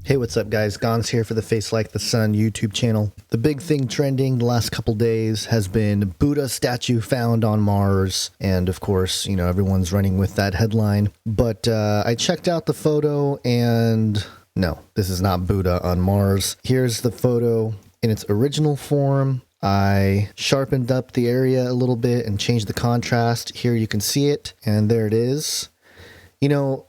Hey, what's up, guys? Gons here for the Face Like the Sun YouTube channel. The big thing trending the last couple days has been Buddha statue found on Mars. And of course, you know, everyone's running with that headline. But I checked out the photo and no, this is not Buddha on Mars. Here's the photo in its original form. I sharpened up the area a little bit and changed the contrast. Here you can see it, and there it is. You know,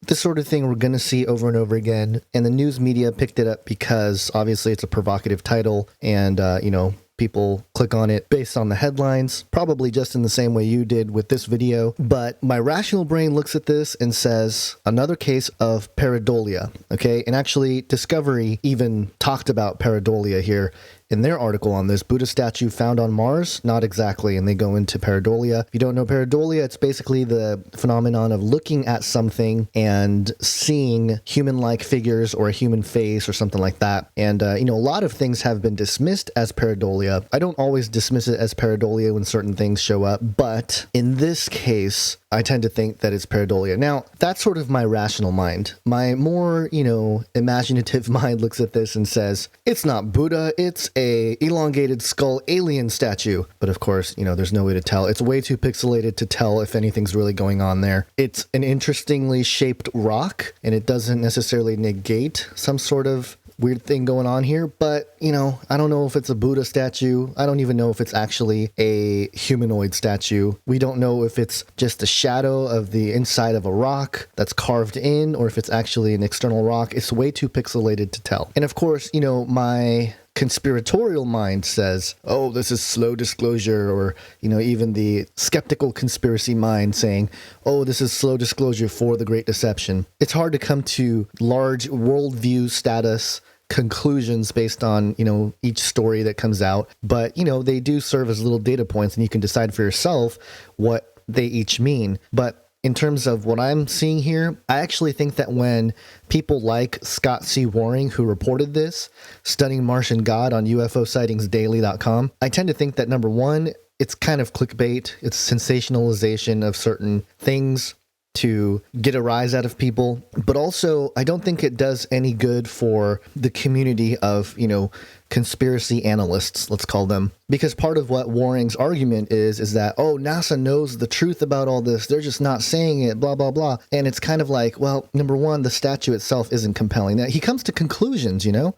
this sort of thing we're going to see over and over again, and the news media picked it up because obviously it's a provocative title, and, you know, people click on it based on the headlines, probably just in the same way you did with this video. But my rational brain looks at this and says, another case of pareidolia, okay? And actually, Discovery even talked about pareidolia here in their article on this. Buddha statue found on Mars? Not exactly, and they go into pareidolia. If you don't know pareidolia, it's basically the phenomenon of looking at something and seeing human-like figures or a human face or something like that. And, you know, a lot of things have been dismissed as pareidolia. I don't always dismiss it as pareidolia when certain things show up, but in this case, I tend to think that it's pareidolia. Now, that's sort of my rational mind. My more, you know, imaginative mind looks at this and says, it's not Buddha, it's a elongated skull alien statue. But of course, you know, there's no way to tell. It's way too pixelated to tell if anything's really going on there. It's an interestingly shaped rock, and it doesn't necessarily negate some sort of weird thing going on here, but, you know, I don't know if it's a Buddha statue. I don't even know if it's actually a humanoid statue. We don't know if it's just a shadow of the inside of a rock that's carved in, or if it's actually an external rock. It's way too pixelated to tell. And of course, you know, my conspiratorial mind says, oh, this is slow disclosure, or, you know, even the skeptical conspiracy mind saying, oh, this is slow disclosure for the Great Deception. It's hard to come to large worldview status conclusions based on, you know, each story that comes out, but, you know, they do serve as little data points, and you can decide for yourself what they each mean. But in terms of what I'm seeing here, I actually think that when people like Scott C. Waring, who reported this, Stunning Martian God on UFOsightingsdaily.com, I tend to think that, number one, it's kind of clickbait. It's sensationalization of certain things to get a rise out of people. But also, I don't think it does any good for the community of, you know, conspiracy analysts, let's call them. Because part of what Waring's argument is that, oh, NASA knows the truth about all this. They're just not saying it, blah, blah, blah. And it's kind of like, well, number one, the statue itself isn't compelling. Now, he comes to conclusions, you know.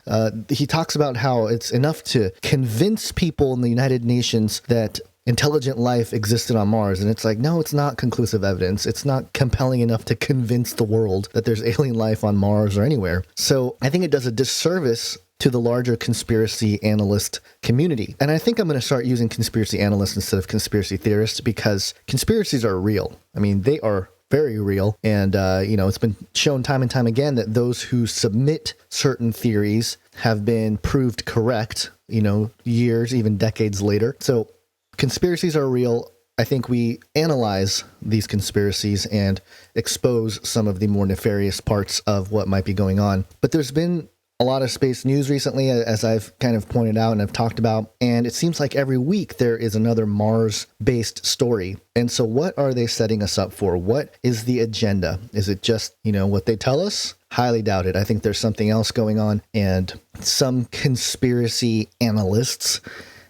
He talks about how it's enough to convince people in the United Nations that intelligent life existed on Mars. And it's like, no, it's not conclusive evidence. It's not compelling enough to convince the world that there's alien life on Mars or anywhere. So I think it does a disservice to the larger conspiracy analyst community. And I think I'm going to start using conspiracy analysts instead of conspiracy theorists, because conspiracies are real. I mean, they are very real. And, you know, it's been shown time and time again that those who submit certain theories have been proved correct, you know, years, even decades later. So conspiracies are real. I think we analyze these conspiracies and expose some of the more nefarious parts of what might be going on. But there's been a lot of space news recently, as I've kind of pointed out and I've talked about, and it seems like every week there is another Mars-based story. And so what are they setting us up for? What is the agenda? Is it just, you know, what they tell us? Highly doubt it. I think there's something else going on, and some conspiracy analysts,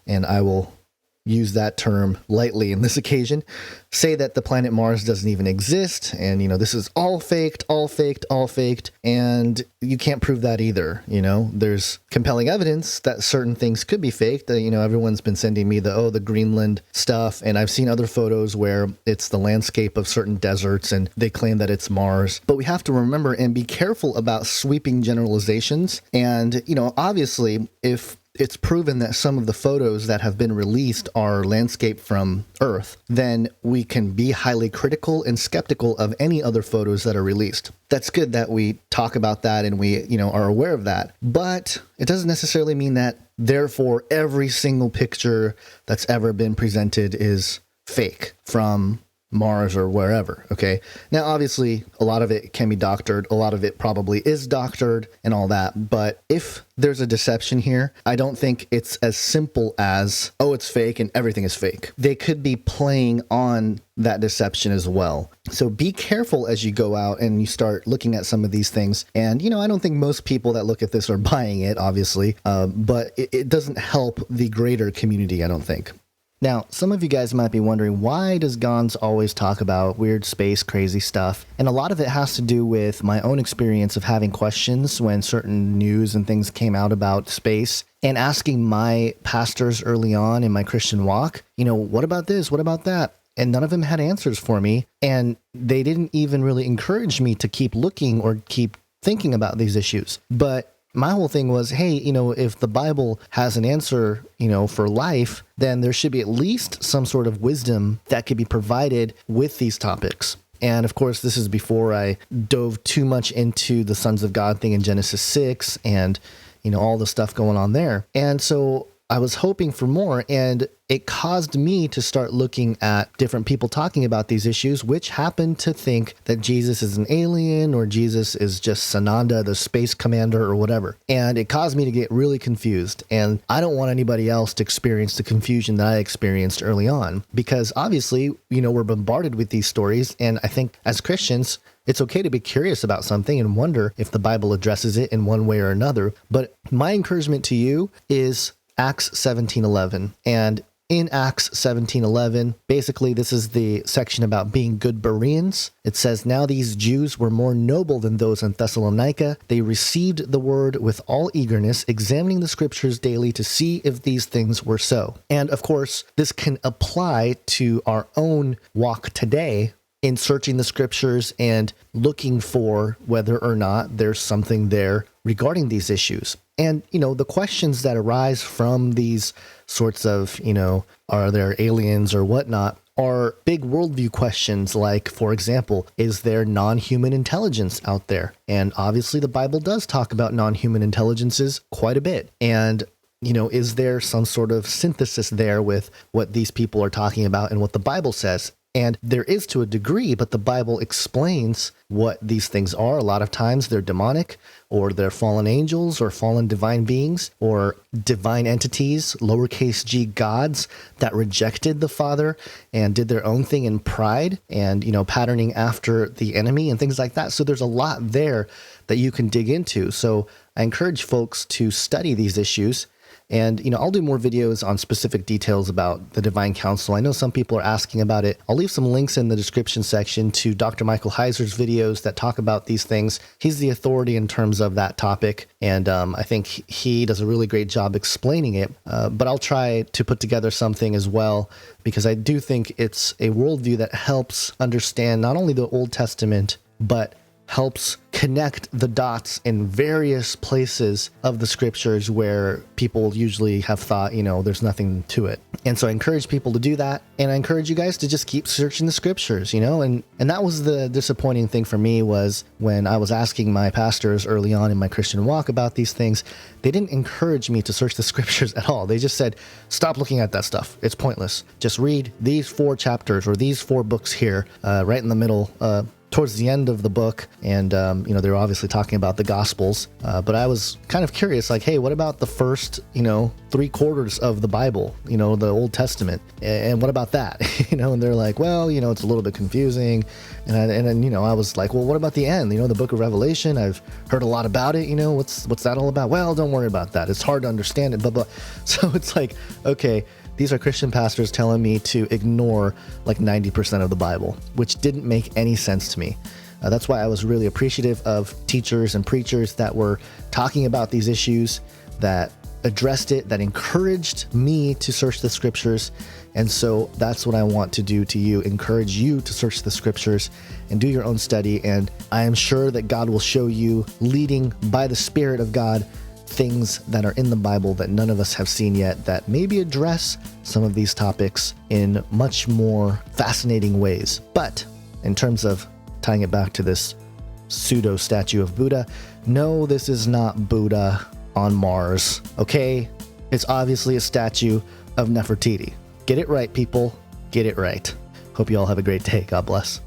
and I will use that term lightly in this occasion, say that the planet Mars doesn't even exist, and, you know, this is all faked, all faked, all faked, and you can't prove that either. You know, there's compelling evidence that certain things could be faked. You know, everyone's been sending me the Greenland stuff, and I've seen other photos where it's the landscape of certain deserts, and they claim that it's Mars. But we have to remember and be careful about sweeping generalizations, and, you know, obviously, if it's proven that some of the photos that have been released are landscape from Earth, then we can be highly critical and skeptical of any other photos that are released. That's good that we talk about that and we, you know, are aware of that. But it doesn't necessarily mean that, therefore, every single picture that's ever been presented is fake from Mars or wherever. Okay. Now, obviously, a lot of it can be doctored. A lot of it probably is doctored and all that. But if there's a deception here, I don't think it's as simple as, oh, it's fake and everything is fake. They could be playing on that deception as well. So be careful as you go out and you start looking at some of these things. And, I don't think most people that look at this are buying it, obviously, but it doesn't help the greater community, I don't think. Now, some of you guys might be wondering, why does Gons always talk about weird space crazy stuff? And a lot of it has to do with my own experience of having questions when certain news and things came out about space, and asking my pastors early on in my Christian walk, what about this? What about that? And none of them had answers for me. And they didn't even really encourage me to keep looking or keep thinking about these issues. But my whole thing was, hey, if the Bible has an answer, for life, then there should be at least some sort of wisdom that could be provided with these topics. And of course, this is before I dove too much into the sons of God thing in Genesis 6 and, all the stuff going on there. And so I was hoping for more, and it caused me to start looking at different people talking about these issues, which happened to think that Jesus is an alien or Jesus is just Sananda, the space commander or whatever. And it caused me to get really confused. And I don't want anybody else to experience the confusion that I experienced early on, because obviously, we're bombarded with these stories. And I think as Christians, it's okay to be curious about something and wonder if the Bible addresses it in one way or another. But my encouragement to you is Acts 17:11. And in Acts 17:11, basically this is the section about being good Bereans. It says, now these Jews were more noble than those in Thessalonica. They received the word with all eagerness, examining the scriptures daily to see if these things were so. And of course, this can apply to our own walk today in searching the scriptures and looking for whether or not there's something there regarding these issues. And, the questions that arise from these sorts of, are there aliens or whatnot, are big worldview questions like, for example, is there non-human intelligence out there? And obviously the Bible does talk about non-human intelligences quite a bit. And is there some sort of synthesis there with what these people are talking about and what the Bible says? And there is to a degree, but the Bible explains what these things are. A lot of times they're demonic, or they're fallen angels, or fallen divine beings, or divine entities, lowercase g gods that rejected the Father and did their own thing in pride and, patterning after the enemy and things like that. So there's a lot there that you can dig into. So I encourage folks to study these issues. And, I'll do more videos on specific details about the Divine Council. I know some people are asking about it. I'll leave some links in the description section to Dr. Michael Heiser's videos that talk about these things. He's the authority in terms of that topic. And I think he does a really great job explaining it. But I'll try to put together something as well, because I do think it's a worldview that helps understand not only the Old Testament, but helps connect the dots in various places of the scriptures where people usually have thought, there's nothing to it. And so I encourage people to do that. And I encourage you guys to just keep searching the scriptures, and that was the disappointing thing for me, was when I was asking my pastors early on in my Christian walk about these things, they didn't encourage me to search the scriptures at all. They just said, stop looking at that stuff. It's pointless. Just read these 4 chapters or these 4 books here, right in the middle, towards the end of the book. And, they were obviously talking about the Gospels. But I was kind of curious, like, hey, what about the first, 3/4 of the Bible, the Old Testament? And what about that? And they're like, well, it's a little bit confusing. And then, I was like, well, what about the end? The book of Revelation, I've heard a lot about it. What's that all about? Well, don't worry about that. It's hard to understand it, blah, blah. So it's like, okay, these are Christian pastors telling me to ignore like 90% of the Bible, which didn't make any sense to me. That's why I was really appreciative of teachers and preachers that were talking about these issues, that addressed it, that encouraged me to search the scriptures. And so that's what I want to do to you, encourage you to search the scriptures and do your own study. And I am sure that God will show you, leading by the Spirit of God, things that are in the Bible that none of us have seen yet, that maybe address some of these topics in much more fascinating ways. But in terms of tying it back to this pseudo statue of Buddha, no, this is not Buddha on Mars, okay? It's obviously a statue of Nefertiti. Get it right, people. Get it right. Hope you all have a great day. God bless.